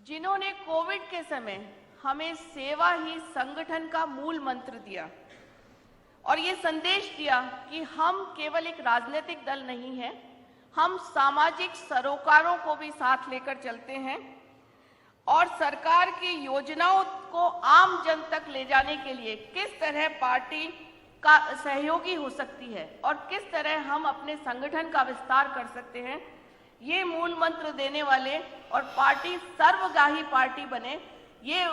जिन्होंने कोविड के समय हमें सेवा ही संगठन का मूल मंत्र दिया और ये संदेश दिया कि हम केवल एक राजनीतिक दल नहीं है, हम सामाजिक सरोकारों को भी साथ लेकर चलते हैं और सरकार की योजनाओं को आम जन तक ले जाने के लिए किस तरह पार्टी का सहयोगी हो सकती है और किस तरह हम अपने संगठन का विस्तार कर सकते हैं, ये मूल मंत्र देने वाले और पार्टी सर्वग्राही पार्टी बने, ये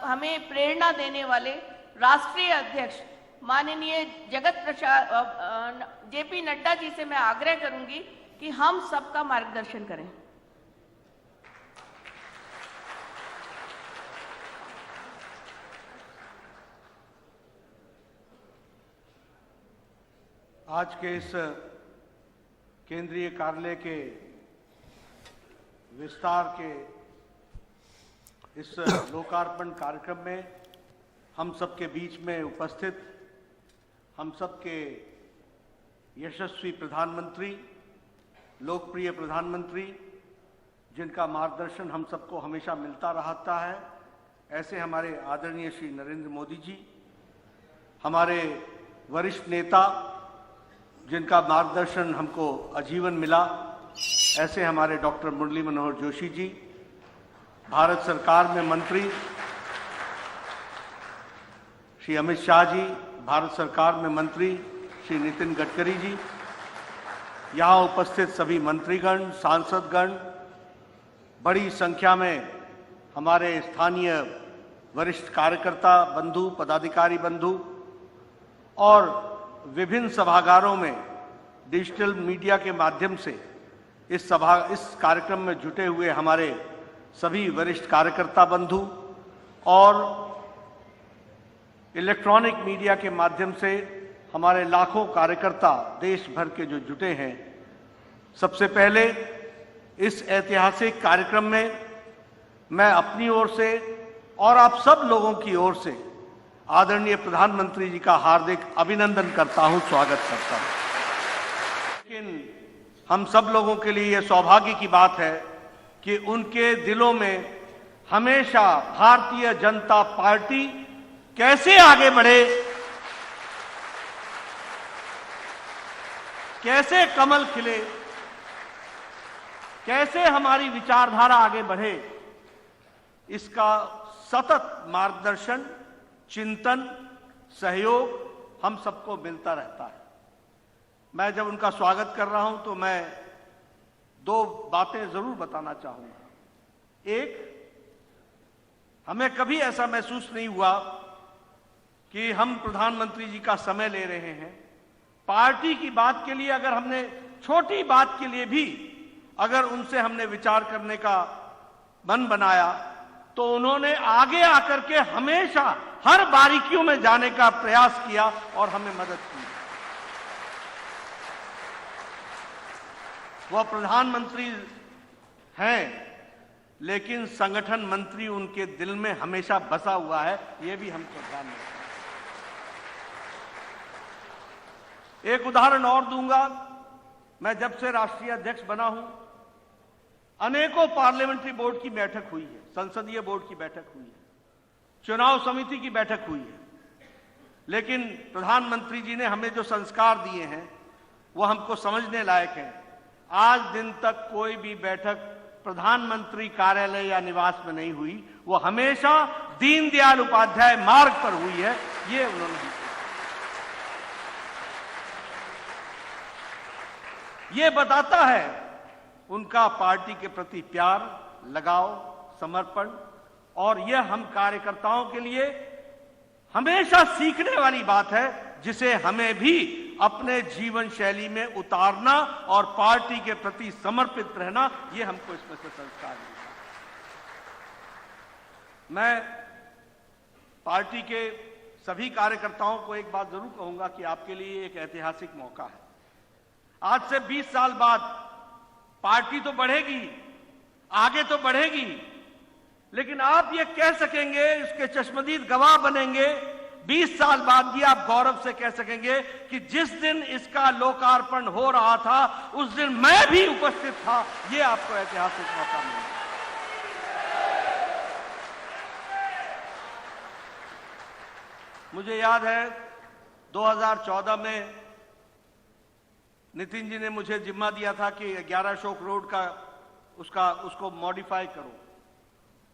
हमें प्रेरणा देने वाले राष्ट्रीय अध्यक्ष माननीय जेपी नड्डा जी से मैं आग्रह करूंगी कि हम सबका मार्गदर्शन करें। आज के इस केंद्रीय कार्यालय के विस्तार के इस लोकार्पण कार्यक्रम में हम सबके बीच में उपस्थित हम सबके यशस्वी प्रधानमंत्री, लोकप्रिय प्रधानमंत्री, जिनका मार्गदर्शन हम सबको हमेशा मिलता रहता है, ऐसे हमारे आदरणीय श्री नरेंद्र मोदी जी, हमारे वरिष्ठ नेता जिनका मार्गदर्शन हमको आजीवन मिला, ऐसे हमारे डॉक्टर मुरली मनोहर जोशी जी, भारत सरकार में मंत्री श्री अमित शाह जी, भारत सरकार में मंत्री श्री नितिन गडकरी जी, यहाँ उपस्थित सभी मंत्रीगण, सांसदगण, बड़ी संख्या में हमारे स्थानीय वरिष्ठ कार्यकर्ता बंधु, पदाधिकारी बंधु और विभिन्न सभागारों में डिजिटल मीडिया के माध्यम से इस कार्यक्रम में जुटे हुए हमारे सभी वरिष्ठ कार्यकर्ता बंधु और इलेक्ट्रॉनिक मीडिया के माध्यम से हमारे लाखों कार्यकर्ता देश भर के जो जुटे हैं, सबसे पहले इस ऐतिहासिक कार्यक्रम में मैं अपनी ओर से और आप सब लोगों की ओर से आदरणीय प्रधानमंत्री जी का हार्दिक अभिनंदन करता हूं, स्वागत करता हूं। लेकिन हम सब लोगों के लिए यह सौभाग्य की बात है कि उनके दिलों में हमेशा भारतीय जनता पार्टी कैसे आगे बढ़े, कैसे कमल खिले, कैसे हमारी विचारधारा आगे बढ़े, इसका सतत मार्गदर्शन, चिंतन, सहयोग हम सबको मिलता रहता है। मैं जब उनका स्वागत कर रहा हूं तो मैं दो बातें जरूर बताना चाहूंगा। एक, हमें कभी ऐसा महसूस नहीं हुआ कि हम प्रधानमंत्री जी का समय ले रहे हैं। पार्टी की बात के लिए अगर हमने छोटी बात के लिए भी अगर उनसे हमने विचार करने का मन बनाया तो उन्होंने आगे आकर के हमेशा हर बारीकियों में जाने का प्रयास किया और हमें मदद की। वह प्रधानमंत्री हैं, लेकिन संगठन मंत्री उनके दिल में हमेशा बसा हुआ है, यह भी हमको ध्यान रखना है। एक उदाहरण और दूंगा। मैं जब से राष्ट्रीय अध्यक्ष बना हूं, अनेकों पार्लियामेंट्री बोर्ड की बैठक हुई है, संसदीय बोर्ड की बैठक हुई है, चुनाव समिति की बैठक हुई है, लेकिन प्रधानमंत्री जी ने हमें जो संस्कार दिए हैं वो हमको समझने लायक हैं। आज दिन तक कोई भी बैठक प्रधानमंत्री कार्यालय या निवास में नहीं हुई, वो हमेशा दीनदयाल उपाध्याय मार्ग पर हुई है, ये उन्होंने ये बताता है उनका पार्टी के प्रति प्यार, लगाव, समर्पण, और यह हम कार्यकर्ताओं के लिए हमेशा सीखने वाली बात है, जिसे हमें भी अपने जीवन शैली में उतारना और पार्टी के प्रति समर्पित रहना, यह हमको इसमें से संस्कार मिला। मैं पार्टी के सभी कार्यकर्ताओं को एक बात जरूर कहूंगा कि आपके लिए एक ऐतिहासिक मौका है। आज से 20 साल बाद पार्टी तो बढ़ेगी, आगे तो बढ़ेगी, लेकिन आप ये कह सकेंगे, इसके चश्मदीद गवाह बनेंगे, 20 साल बाद भी आप गौरव से कह सकेंगे कि जिस दिन इसका लोकार्पण हो रहा था उस दिन मैं भी उपस्थित था। ये आपको ऐतिहासिक मौका मिला। मुझे याद है 2014 में नितिन जी ने मुझे जिम्मा दिया था कि 11 अशोक रोड का उसको मॉडिफाई करो,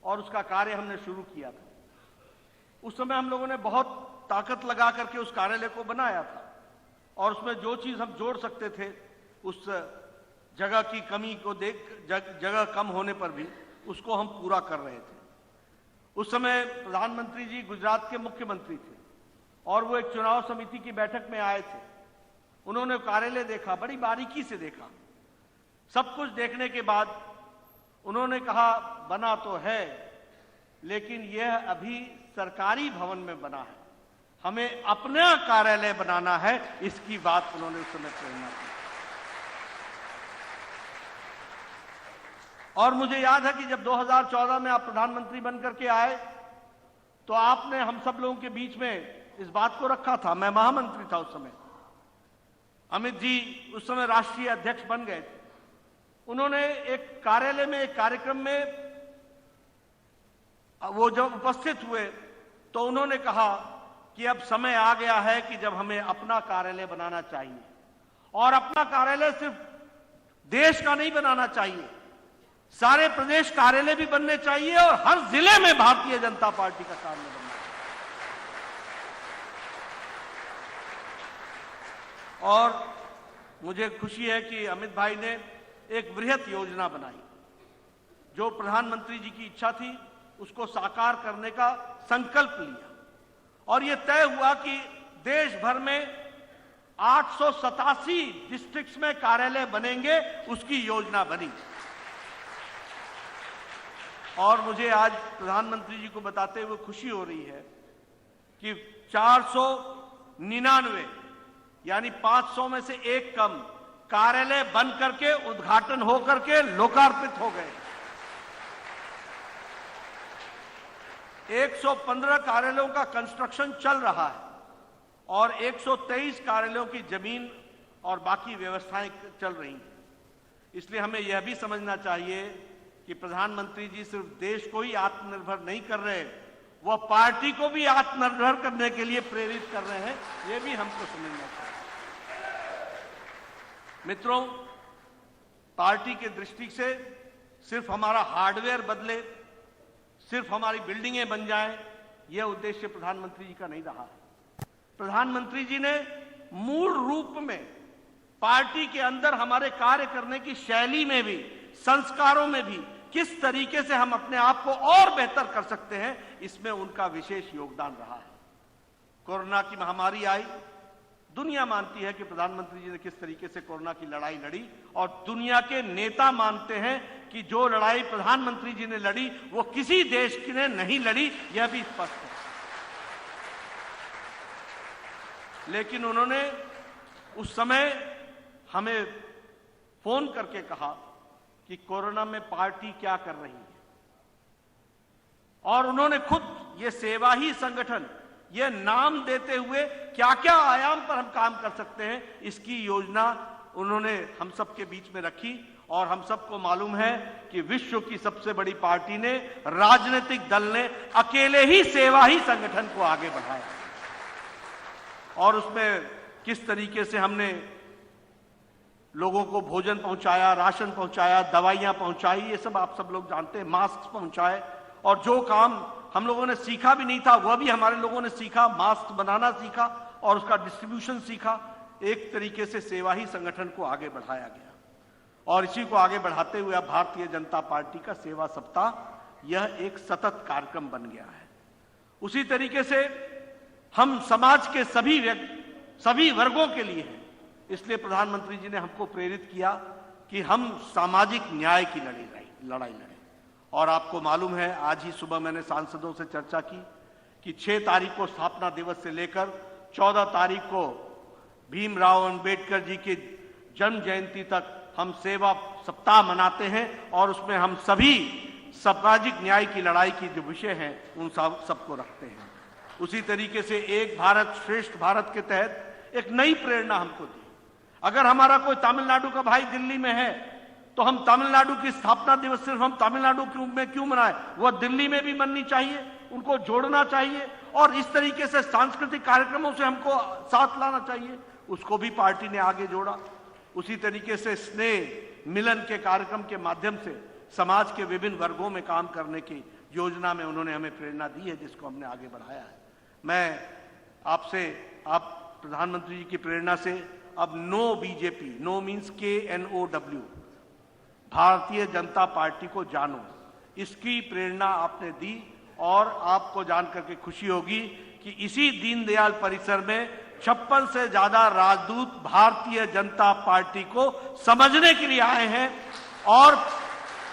और उसका कार्य हमने शुरू किया था। उस समय हम लोगों ने बहुत ताकत लगा करके उस कार्यालय को बनाया था, और उसमें जो चीज हम जोड़ सकते थे, उस जगह की कमी को देख जगह कम होने पर भी उसको हम पूरा कर रहे थे। उस समय प्रधानमंत्री जी गुजरात के मुख्यमंत्री थे, और वो एक चुनाव समिति की बैठक में आए थे। उन्होंने कार्यालय देखा, बड़ी बारीकी से देखा। सब कुछ देखने के बाद उन्होंने कहा, बना तो है लेकिन यह अभी सरकारी भवन में बना है, हमें अपना कार्यालय बनाना है। इसकी बात उन्होंने उस समय प्रेरणा दी। और मुझे याद है कि जब 2014 में आप प्रधानमंत्री बनकर के आए, तो आपने हम सब लोगों के बीच में इस बात को रखा था। मैं महामंत्री था उस समय, अमित जी उस समय राष्ट्रीय अध्यक्ष बन गए थे। उन्होंने एक कार्यालय में, एक कार्यक्रम में वो जब उपस्थित हुए, तो उन्होंने कहा कि अब समय आ गया है कि जब हमें अपना कार्यालय बनाना चाहिए, और अपना कार्यालय सिर्फ देश का नहीं बनाना चाहिए, सारे प्रदेश कार्यालय भी बनने चाहिए, और हर जिले में भारतीय जनता पार्टी का कार्यालय बनना चाहिए। और मुझे खुशी है कि अमित भाई ने एक बृहत योजना बनाई। जो प्रधानमंत्री जी की इच्छा थी उसको साकार करने का संकल्प लिया, और यह तय हुआ कि देश भर में 887 डिस्ट्रिक्ट्स में कार्यालय बनेंगे, उसकी योजना बनी। और मुझे आज प्रधानमंत्री जी को बताते हुए खुशी हो रही है कि 499 यानी 500 में से एक कम कार्यालय बन करके, उद्घाटन हो करके लोकार्पित हो गए। 115 कार्यालयों का कंस्ट्रक्शन चल रहा है, और 123 कार्यालयों की जमीन और बाकी व्यवस्थाएं चल रही हैं। इसलिए हमें यह भी समझना चाहिए कि प्रधानमंत्री जी सिर्फ देश को ही आत्मनिर्भर नहीं कर रहे, वह पार्टी को भी आत्मनिर्भर करने के लिए प्रेरित कर रहे हैं। यह भी हमको समझना चाहिए। मित्रों, पार्टी के दृष्टि से सिर्फ हमारा हार्डवेयर बदले, सिर्फ हमारी बिल्डिंगें बन जाएं, यह उद्देश्य प्रधानमंत्री जी का नहीं रहा है। प्रधानमंत्री जी ने मूल रूप में पार्टी के अंदर हमारे कार्य करने की शैली में भी, संस्कारों में भी किस तरीके से हम अपने आप को और बेहतर कर सकते हैं, इसमें उनका विशेष योगदान रहा है। कोरोना की महामारी आई, दुनिया मानती है कि प्रधानमंत्री जी ने किस तरीके से कोरोना की लड़ाई लड़ी, और दुनिया के नेता मानते हैं कि जो लड़ाई प्रधानमंत्री जी ने लड़ी वो किसी देश की ने नहीं लड़ी, यह भी स्पष्ट है। लेकिन उन्होंने उस समय हमें फोन करके कहा कि कोरोना में पार्टी क्या कर रही है, और उन्होंने खुद ये सेवा ही संगठन, ये नाम देते हुए क्या क्या आयाम पर हम काम कर सकते हैं, इसकी योजना उन्होंने हम सबके बीच में रखी। और हम सबको मालूम है कि विश्व की सबसे बड़ी पार्टी ने, राजनीतिक दल ने अकेले ही सेवा ही संगठन को आगे बढ़ाया, और उसमें किस तरीके से हमने लोगों को भोजन पहुंचाया, राशन पहुंचाया, दवाइयां पहुंचाई, ये सब आप सब लोग जानते हैं, मास्क पहुंचाए। और जो काम हम लोगों ने सीखा भी नहीं था वह भी हमारे लोगों ने सीखा, मास्क बनाना सीखा और उसका डिस्ट्रीब्यूशन सीखा। एक तरीके से सेवा ही संगठन को आगे बढ़ाया गया, और इसी को आगे बढ़ाते हुए अब भारतीय जनता पार्टी का सेवा सप्ताह यह एक सतत कार्यक्रम बन गया है। उसी तरीके से हम समाज के सभी वर्गों के लिए हैं। इसलिए प्रधानमंत्री जी ने हमको प्रेरित किया कि हम सामाजिक न्याय की लड़ाई लड़ें। और आपको मालूम है, आज ही सुबह मैंने सांसदों से चर्चा की कि 6 तारीख को स्थापना दिवस से लेकर 14 तारीख को भीमराव अंबेडकर जी की जन्म जयंती तक हम सेवा सप्ताह मनाते हैं, और उसमें हम सभी सामाजिक न्याय की लड़ाई की जो विषय हैं उन सबको रखते हैं। उसी तरीके से एक भारत श्रेष्ठ भारत के तहत एक नई प्रेरणा हमको दी। अगर हमारा कोई तमिलनाडु का भाई दिल्ली में है तो हम तमिलनाडु की स्थापना दिवस सिर्फ हम तमिलनाडु में क्यों मनाएं, वह दिल्ली में भी मननी चाहिए, उनको जोड़ना चाहिए। और इस तरीके से सांस्कृतिक कार्यक्रमों से हमको साथ लाना चाहिए, उसको भी पार्टी ने आगे जोड़ा। उसी तरीके से स्नेह मिलन के कार्यक्रम के माध्यम से समाज के विभिन्न वर्गों में काम करने की योजना में उन्होंने हमें प्रेरणा दी है, जिसको हमने आगे बढ़ाया है। मैं आपसे, आप प्रधानमंत्री जी की प्रेरणा से अब no BJP, no means KNOW, Bharatiya जनता पार्टी को जानो, इसकी प्रेरणा आपने दी। और आपको जानकर के खुशी होगी कि इसी दीनदयाल परिसर में 56 से ज्यादा राजदूत भारतीय जनता पार्टी को समझने के लिए आए हैं और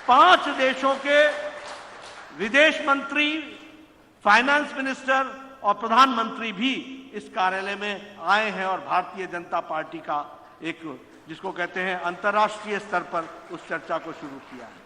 5 देशों के विदेश मंत्री, फाइनेंस मिनिस्टर और प्रधानमंत्री भी इस कार्यालय में आए हैं और भारतीय जनता पार्टी का एक, जिसको कहते हैं, अंतर्राष्ट्रीय स्तर पर उस चर्चा को शुरू किया है।